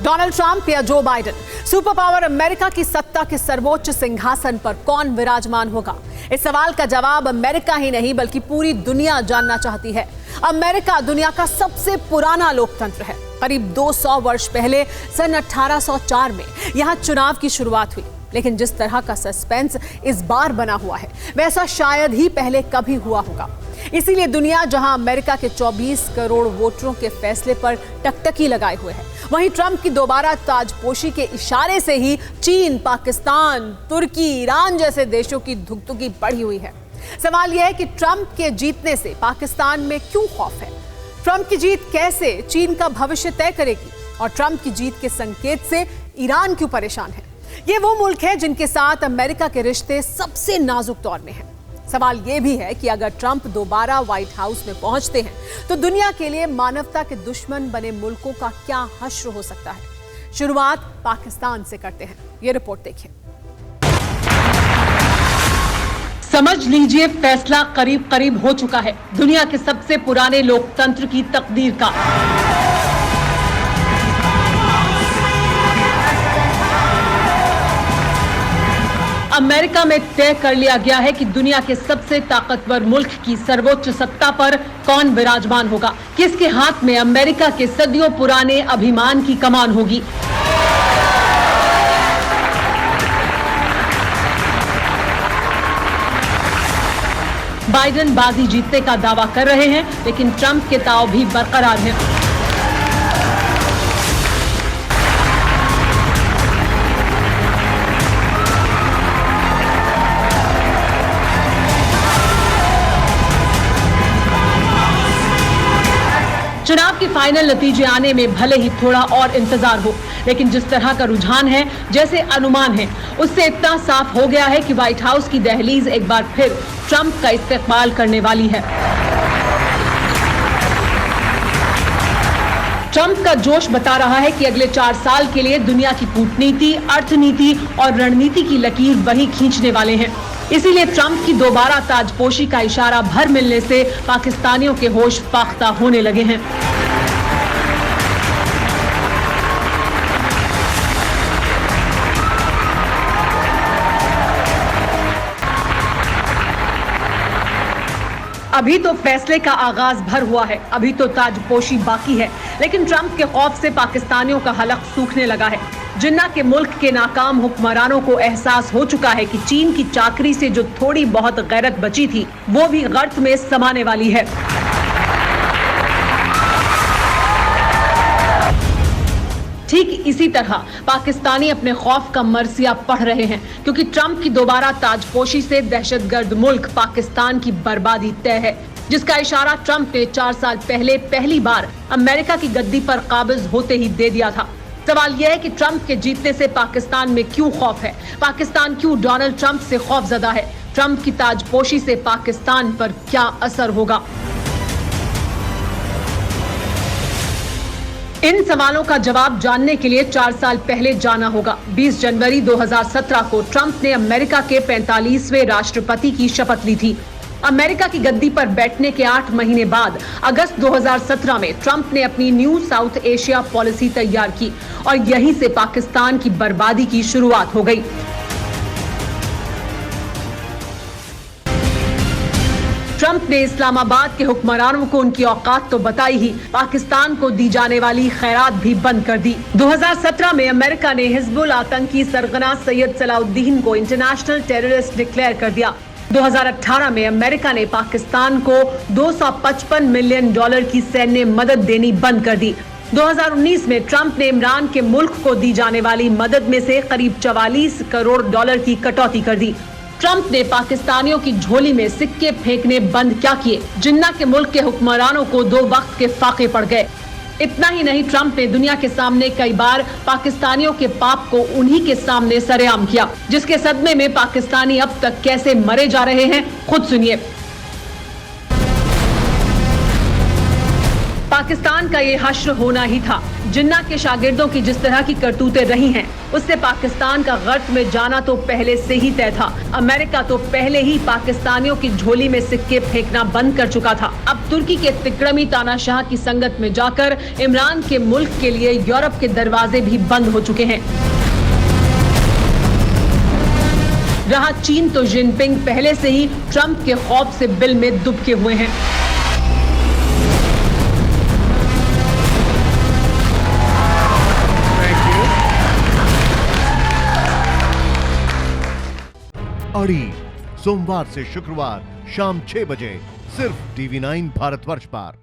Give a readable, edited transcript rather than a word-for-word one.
Donald Trump या Joe Biden, super power America की सत्ता के सर्वोच्च सिंहासन पर कौन विराजमान होगा? इस सवाल का जवाब अमेरिका ही नहीं बल्कि पूरी दुनिया जानना चाहती है। अमेरिका दुनिया का सबसे पुराना लोकतंत्र है। करीब 200 वर्ष पहले सन 1804 में यहां चुनाव की शुरुआत हुई, लेकिन जिस तरह का सस्पेंस इस बार बना हुआ है वैसा शायद ही पहले कभी हुआ होगा। इसीलिए दुनिया जहां अमेरिका के 24 करोड़ वोटरों के फैसले पर टकटकी लगाए हुए है, वहीं ट्रंप की दोबारा ताजपोशी के इशारे से ही चीन, पाकिस्तान, तुर्की, ईरान जैसे देशों की धुकधुकी बढ़ी हुई है। सवाल यह है कि ट्रंप के जीतने से पाकिस्तान में क्यों खौफ है? ट्रंप की जीत कैसे चीन का भविष्य तय करेगी? और ट्रंप की जीत के संकेत से ईरान क्यों परेशान है? ये वो मुल्क है जिनके साथ अमेरिका के रिश्ते सबसे नाजुक दौर में हैं। सवाल यह भी है कि अगर ट्रंप दोबारा व्हाइट हाउस में पहुंचते हैं तो दुनिया के लिए मानवता के दुश्मन बने मुल्कों का क्या हश्र हो सकता है? शुरुआत पाकिस्तान से करते हैं। ये रिपोर्ट देखिए। समझ लीजिए फैसला करीब करीब हो चुका है दुनिया के सबसे पुराने लोकतंत्र की तकदीर का। अमेरिका में तय कर लिया गया है कि दुनिया के सबसे ताकतवर मुल्क की सर्वोच्च सत्ता पर कौन विराजमान होगा, किसके हाथ में अमेरिका के सदियों पुराने अभिमान की कमान होगी। बाइडेन बाजी जीतने का दावा कर रहे हैं, लेकिन ट्रंप के ताव भी बरकरार हैं। चुनाव के फाइनल नतीजे आने में भले ही थोड़ा और इंतजार हो, लेकिन जिस तरह का रुझान है, जैसे अनुमान है, उससे इतना साफ हो गया है कि व्हाइट हाउस की दहलीज एक बार फिर ट्रंप का इस्तेकबाल करने वाली है। ट्रंप का जोश बता रहा है कि अगले 4 साल के लिए दुनिया की कूटनीति, अर्थनीति और रणनीति की लकीर वही खींचने वाले हैं। इसीलिए ट्रंप की दोबारा ताजपोशी का इशारा भर मिलने से पाकिस्तानियों के होश फाख्ता होने लगे हैं। अभी तो फैसले का आगाज भर हुआ है, अभी तो ताजपोशी बाकी है, लेकिन ट्रंप के खौफ से पाकिस्तानियों का हलक सूखने लगा है। जिन्ना के मुल्क के नाकाम हुक्मरानों को एहसास हो चुका है कि चीन की चाकरी से जो थोड़ी बहुत गैरत बची थी वो भी गर्त में समाने वाली है। ठीक इसी तरह पाकिस्तानी अपने खौफ का मरसिया पढ़ रहे हैं, क्योंकि ट्रंप की दोबारा ताजपोशी से दहशतगर्द मुल्क पाकिस्तान की बर्बादी तय है, जिसका इशारा ट्रंप ने 4 साल पहले पहली बार अमेरिका की गद्दी पर काबिज होते ही दे दिया था। सवाल यह है कि ट्रंप के जीतने से पाकिस्तान में क्यों खौफ है? पाकिस्तान क्यों डोनाल्ड ट्रंप से खौफजदा है? ट्रंप की ताजपोशी से पाकिस्तान पर क्या असर होगा? इन सवालों का जवाब जानने के लिए 4 साल पहले जाना होगा। 20 जनवरी 2017 को ट्रंप ने अमेरिका के 45वें राष्ट्रपति की शपथ ली थी। अमेरिका की गद्दी पर बैठने के 8 महीने बाद अगस्त 2017 में ट्रंप ने अपनी न्यू साउथ एशिया पॉलिसी तैयार की और यहीं से पाकिस्तान की बर्बादी की शुरुआत हो गई। ट्रंप ने इस्लामाबाद के हुक्मरानों को उनकी औकात तो बताई ही, पाकिस्तान को दी जाने वाली खैरात भी बंद कर दी। 2017 में अमेरिका ने हिजबुल आतंकी सरगना सैयद सलाउद्दीन को इंटरनेशनल टेररिस्ट डिक्लेयर कर दिया। 2018 में अमेरिका ने पाकिस्तान को $255 मिलियन की सैन्य मदद देनी बंद कर दी। 2019 में ट्रंप ने इमरान के मुल्क को दी जाने वाली मदद में से करीब $44 करोड़ की कटौती कर दी। ट्रंप ने पाकिस्तानियों की झोली में सिक्के फेंकने बंद क्या किए? जिन्ना के मुल्क के हुक्मरानों को 2 वक्त के फाके पड़ गए। इतना ही नहीं, ट्रंप ने दुनिया के सामने कई बार पाकिस्तानियों के पाप को उन्हीं के सामने सरेआम किया, जिसके सदमे में पाकिस्तानी अब तक कैसे मरे जा रहे हैं, खुद सुनिए। पाकिस्तान का ये हश्र होना ही था। जिन्ना के शागिर्दों की जिस तरह की करतूतें रही हैं, उससे पाकिस्तान का गर्त में जाना तो पहले से ही तय था। अमेरिका तो पहले ही पाकिस्तानियों की झोली में सिक्के फेंकना बंद कर चुका था। अब तुर्की के तिकड़मी तानाशाह की संगत में जाकर इमरान के मुल्क के लिए यूरोप के दरवाजे भी बंद हो चुके हैं। रहा चीन तो जिनपिंग पहले से ही ट्रंप के खौफ से बिल में दुबके हुए हैं। अड़ी सोमवार से शुक्रवार शाम 6 बजे सिर्फ TV9 भारतवर्ष पर।